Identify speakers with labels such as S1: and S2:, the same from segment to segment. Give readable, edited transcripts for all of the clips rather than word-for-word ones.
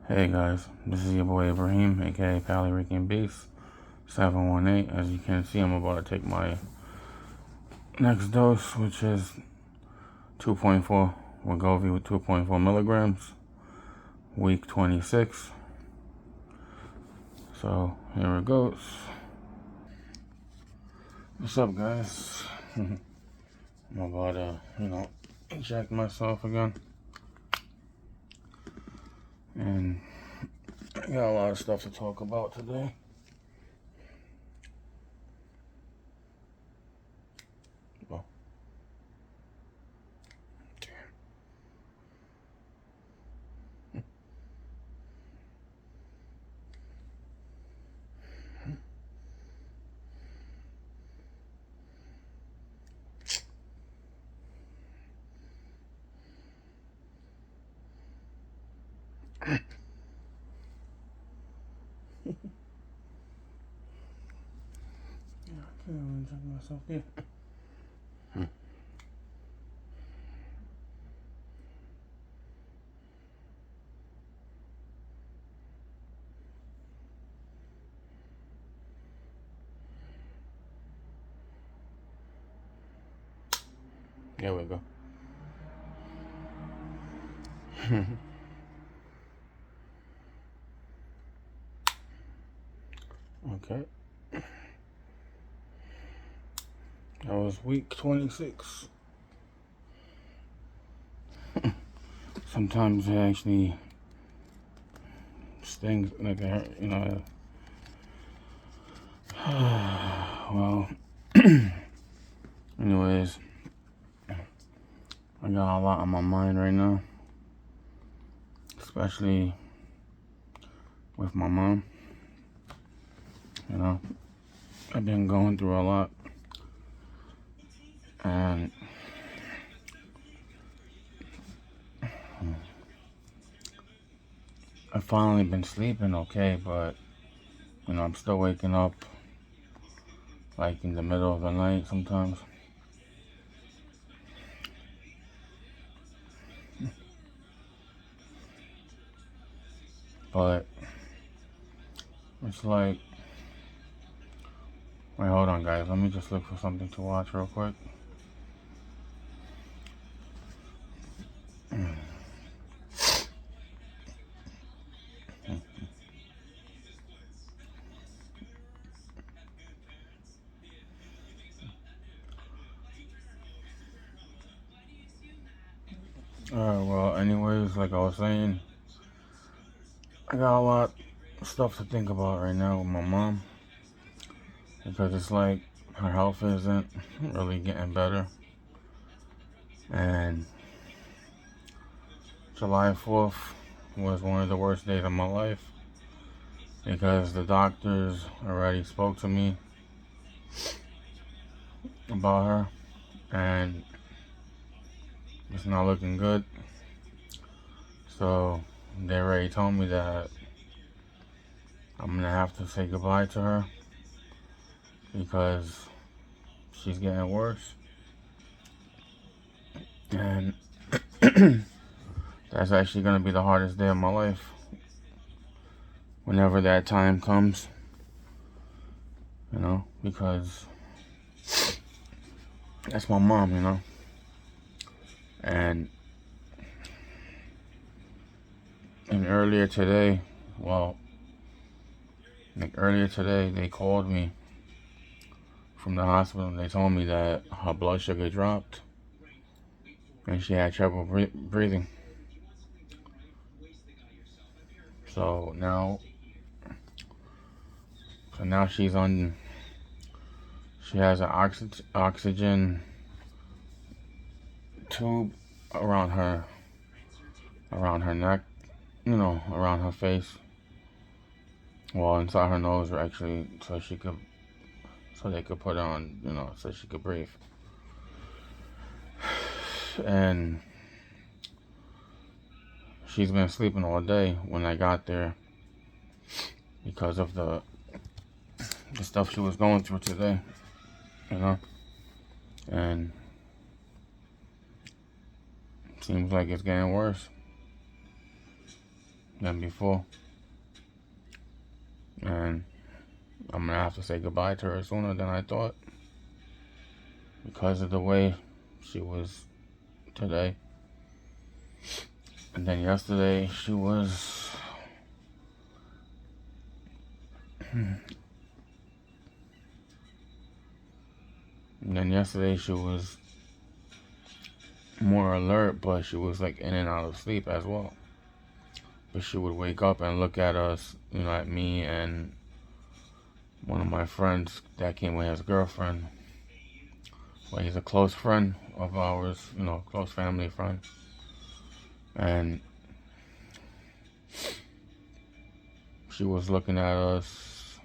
S1: Hey guys, this is your boy Ibrahim, aka Pally Rican Beast 718. As you can see, I'm about to take my next dose, which is 2.4 Wegovy with 2.4 milligrams, week 26. So here it goes. What's up, guys? I'm about to, inject myself again, and I got a lot of stuff to talk about today. Well, yeah, I can't even inject myself here. There we go. Okay. That was week 26. Sometimes it actually stings, like, well, anyways, I got a lot on my mind right now, especially with my mom. I've been going through a lot, and I've finally been sleeping okay, but I'm still waking up like in the middle of the night sometimes. But it's like, wait, hold on, guys. Let me just look for something to watch real quick. Well, anyways, like I was saying, I got a lot of stuff to think about right now with my mom, because it's like her health isn't really getting better. And July 4th was one of the worst days of my life, because the doctors already spoke to me about her, and it's not looking good. So they already told me that I'm gonna have to say goodbye to her, because she's getting worse. And that's actually gonna be the hardest day of my life whenever that time comes, because that's my mom, and earlier today, they called me from the hospital, and they told me that her blood sugar dropped and she had trouble breathing. So now she has an oxygen tube around her neck, around her face. Well, inside her nose, actually, so they could put on, so she could breathe. And she's been sleeping all day when I got there, because of the stuff she was going through today, and it seems like it's getting worse. than before. And I'm gonna have to say goodbye to her sooner than I thought because of the way she was today. And then yesterday she was more alert, but she was like in and out of sleep as well. But she would wake up and look at us, at me and one of my friends that came with his girlfriend. Well, he's a close friend of ours, close family friend. And she was looking at us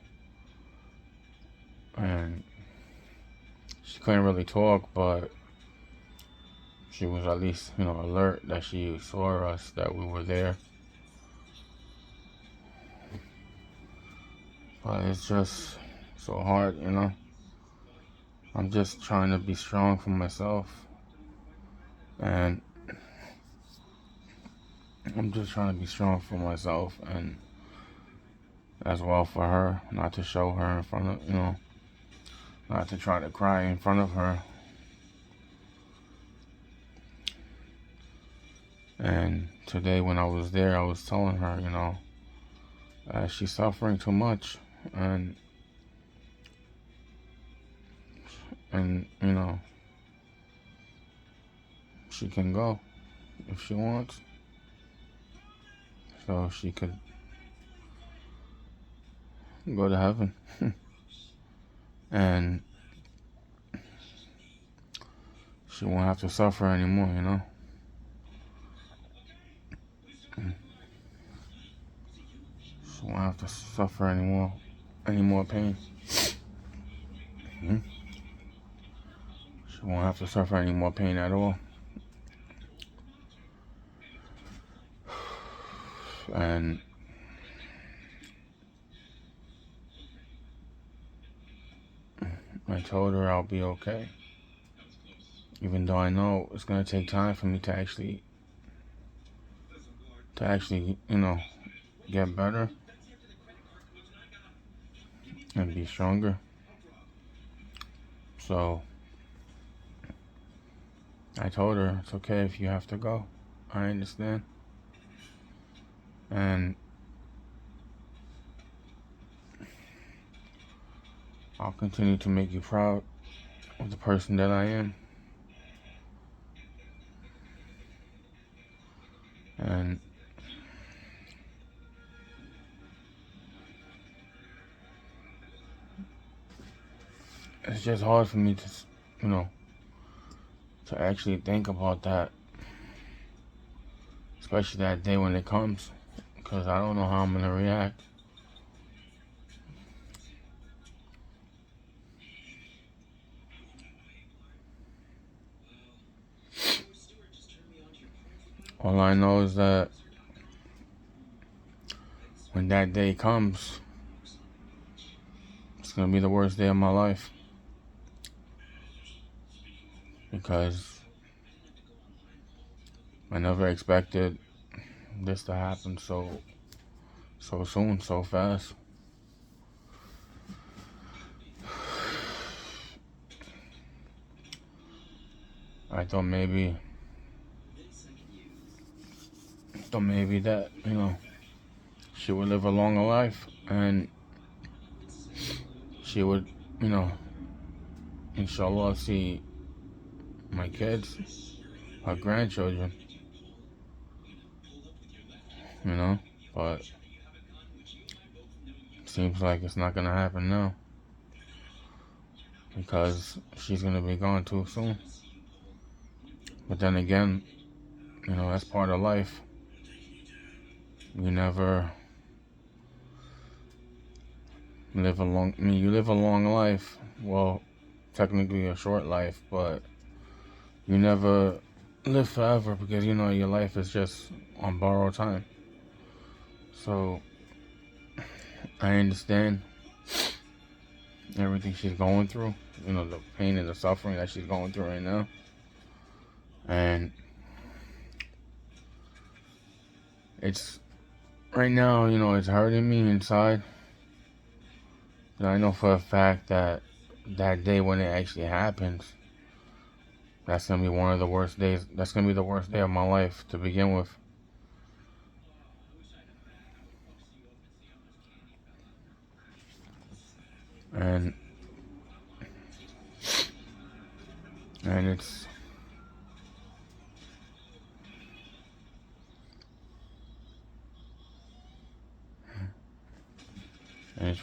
S1: and she couldn't really talk, but she was at least, alert that she saw us, that we were there. But it's just so hard, I'm just trying to be strong for myself. And I'm just trying to be strong for myself and as well for her, not to show her in front of, not to try to cry in front of her. And today when I was there, I was telling her, she's suffering too much, and she can go if she wants, so she could go to heaven. And she won't have to suffer anymore, She won't have to suffer any more pain. She won't have to suffer any more pain at all. And I told her I'll be okay, even though I know it's gonna take time for me to actually, get better and be stronger. So I told her it's okay if you have to go. I understand. And I'll continue to make you proud of the person that I am. And it's just hard for me to, to actually think about that, especially that day when it comes, because I don't know how I'm going to react. All I know is that when that day comes, it's going to be the worst day of my life. Because I never expected this to happen so soon, so fast. I thought maybe that, she would live a longer life and she would, inshallah, see my kids, my grandchildren, but it seems like it's not gonna happen now because she's gonna be gone too soon. But then again, that's part of life. You never live a long, you live a long life, well, technically a short life, but you never live forever because your life is just on borrowed time. So I understand everything she's going through, the pain and the suffering that she's going through right now. And it's right now, it's hurting me inside. And I know for a fact that that day when it actually happens, that's gonna be one of the worst days. That's gonna be the worst day of my life to begin with. And and it's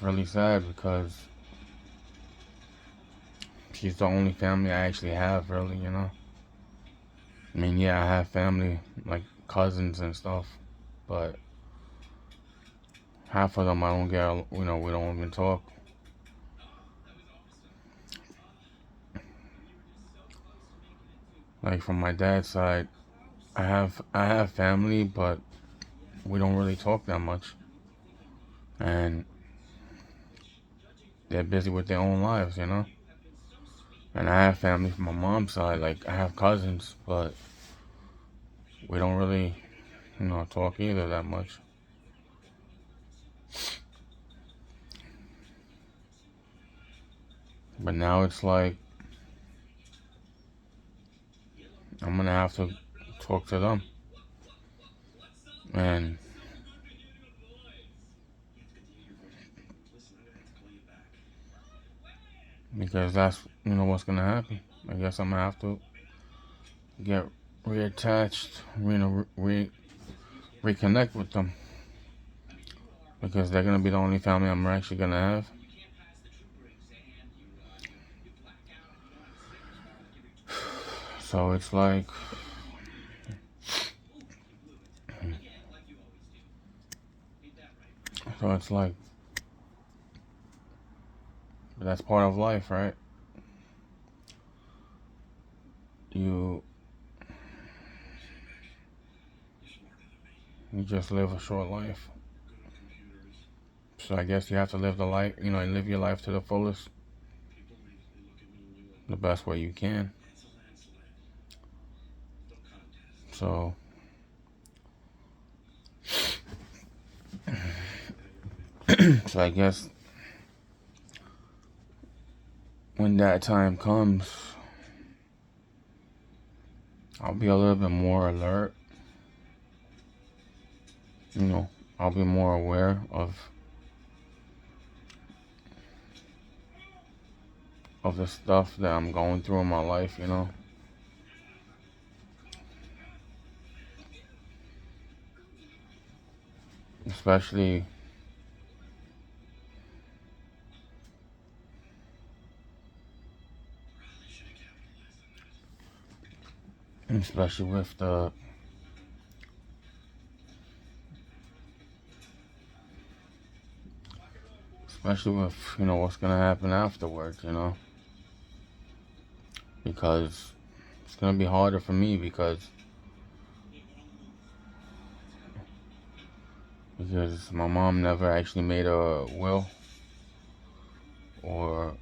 S1: really sad because she's the only family I actually have, really. I mean, yeah, I have family, like cousins and stuff, but half of them I don't get, we don't even talk. Like from my dad's side, I have family, but we don't really talk that much. And they're busy with their own lives. And I have family from my mom's side, like I have cousins, but we don't really, talk either that much. But now it's like I'm gonna have to talk to them, and because that's what's gonna happen. I guess I'm gonna have to get reattached, reconnect with them because they're gonna be the only family I'm actually gonna have. So it's like, so it's like, that's part of life, right? You you just live a short life. So I guess you have to live the life, live your life to the fullest, the best way you can. So, so I guess when that time comes, I'll be a little bit more alert. I'll be more aware of the stuff that I'm going through in my life. Especially especially with the especially with what's gonna happen afterwards. Because it's gonna be harder for me because my mom never actually made a will, or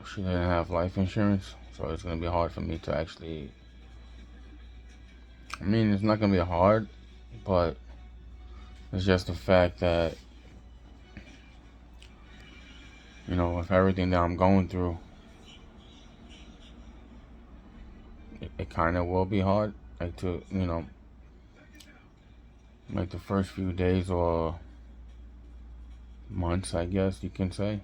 S1: she didn't have life insurance, so it's gonna be hard for me to actually. I mean, it's not gonna be hard, but it's just the fact that with everything that I'm going through, it kind of will be hard, like to like the first few days or months, I guess you can say.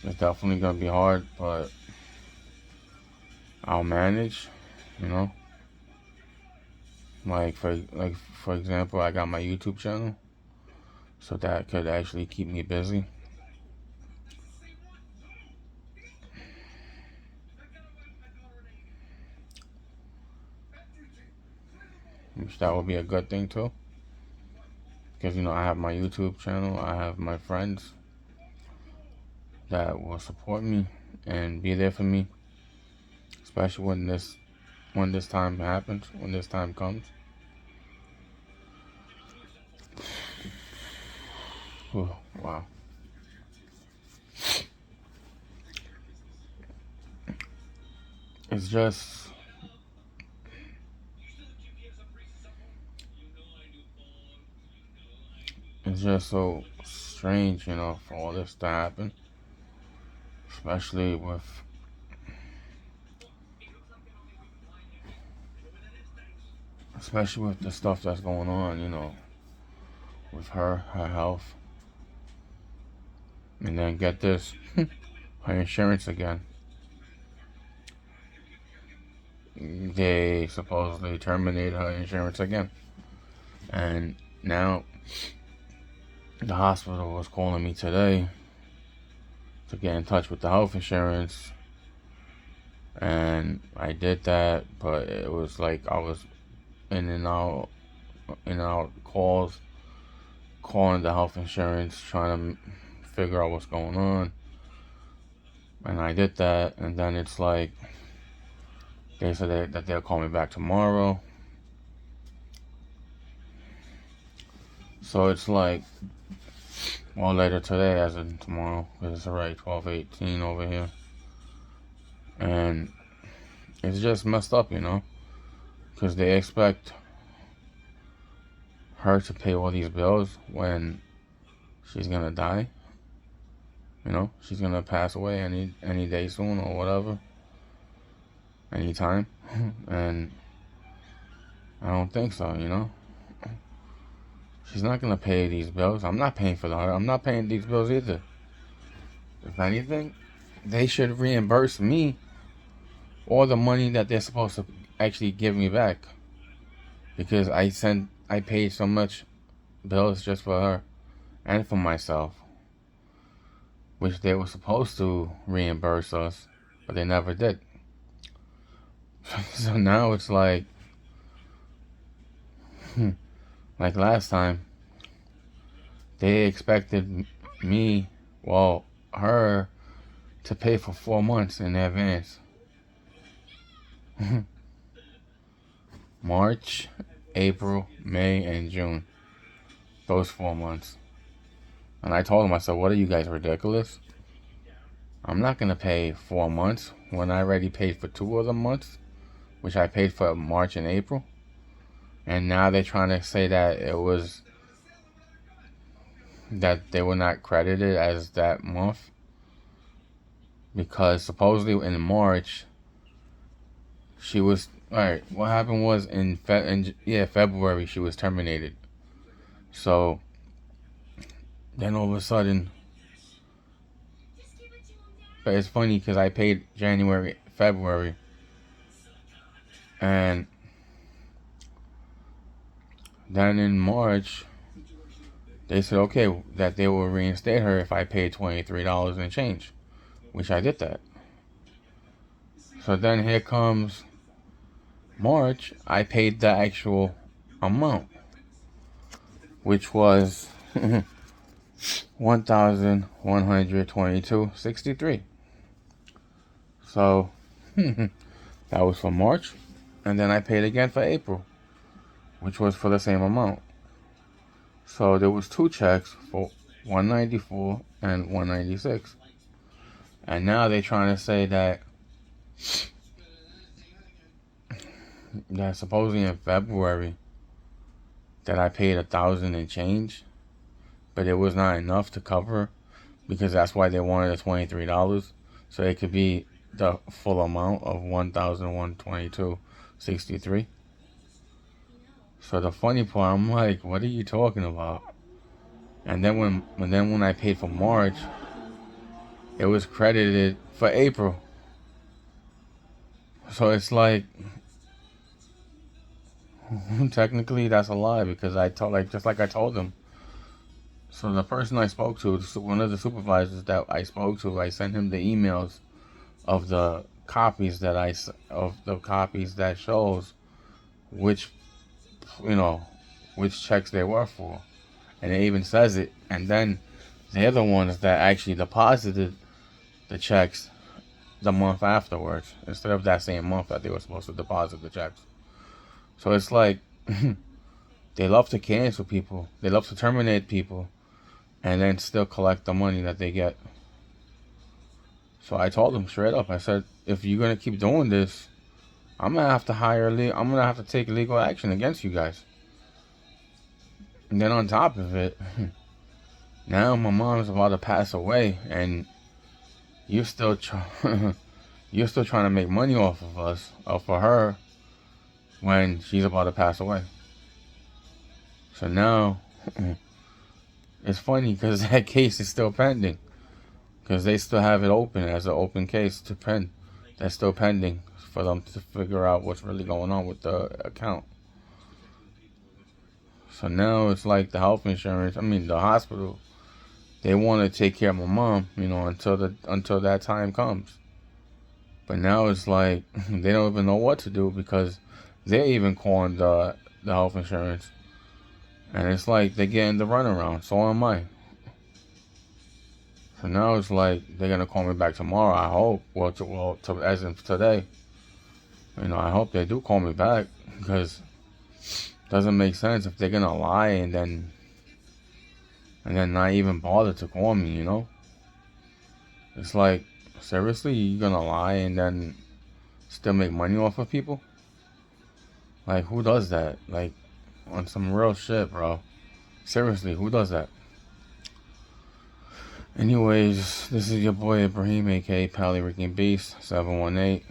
S1: It's definitely gonna be hard, but I'll manage. You know, for example, I got my YouTube channel, so that could actually keep me busy. Which that would be a good thing too, because I have my YouTube channel, I have my friends that will support me and be there for me, especially when this time happens, when this time comes. Whew, wow. It's just it's just so strange, you know, for all this to happen, especially with the stuff that's going on, you know, with her health. And then get this, her insurance again. They supposedly terminated her insurance again. And now the hospital was calling me today to get in touch with the health insurance. And I did that, but it was like I was in and out calls, calling the health insurance, trying to figure out what's going on. And I did that, and then it's like they said that they'll call me back tomorrow. So it's like, well, later today as in tomorrow, because it's already 12:18 over here. And it's just messed up, you know, because they expect her to pay all these bills when she's gonna die. You know, she's gonna pass away any day soon or whatever, anytime. And I don't think so, you know. She's not gonna pay these bills. I'm not paying for I'm not paying these bills either. If anything, they should reimburse me all the money that they're supposed to actually give me back, because I paid so much bills just for her and for myself, which they were supposed to reimburse us, but they never did. So now it's like last time, they expected me, well, her, to pay for 4 months in advance. March, April, May, and June. Those 4 months. And I told them, I said, what are you guys, ridiculous? I'm not going to pay 4 months when I already paid for 2 of the months, which I paid for March and April. And now they're trying to say that that they were not credited as that month, because supposedly in March she was, alright, what happened was in February she was terminated. So then all of a sudden, but it's funny because I paid January, February, and then in March they said okay that they will reinstate her if I paid $23 and change, which I did that. So then here comes March, I paid the actual amount, which was $1,122.63. So that was for March, and then I paid again for April, which was for the same amount. So there was 2 checks for $194 and $196, and now they're trying to say that supposedly in February that I paid $1,000 and change, but it was not enough to cover, because that's why they wanted the $23, so it could be the full amount of $1,122.63. So the funny part, I'm like, what are you talking about? And then when I paid for March, it was credited for April. So it's like, technically that's a lie, because just like I told them. So the person I spoke to, one of the supervisors that I spoke to, I sent him the emails of the copies that shows which checks they were for, and it even says it. And then they're the ones that actually deposited the checks the month afterwards, instead of that same month that they were supposed to deposit the checks. So it's like they love to cancel people, they love to terminate people, and then still collect the money that they get. So I told them straight up, I said, if you're gonna keep doing this, I'm gonna have to take legal action against you guys. And then on top of it, Now my mom's about to pass away, and you're still you're still trying to make money off of us, off of her, when she's about to pass away. So now, it's funny because that case is still pending. Because they still have it open as an open case to pen. That's still pending for them to figure out what's really going on with the account. So now it's like the health insurance, the hospital, they want to take care of my mom, until that time comes. But now it's like they don't even know what to do because they're even calling the health insurance. And it's like they're getting the runaround. So am I. So now it's like they're gonna call me back tomorrow. I hope. As in today. I hope they do call me back because it doesn't make sense if they're gonna lie and then not even bother to call me. It's like, seriously, you're gonna lie and then still make money off of people? Like, who does that? Like, on some real shit, bro. Seriously, who does that? Anyways, this is your boy Ibrahim, aka Pally Ricky Beast, 718.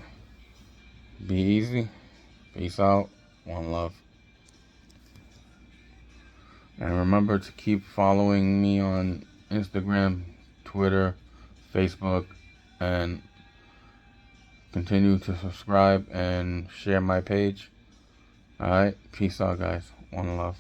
S1: Be easy. Peace out. One love. And remember to keep following me on Instagram, Twitter, Facebook, and continue to subscribe and share my page. Alright? Peace out, guys. One love.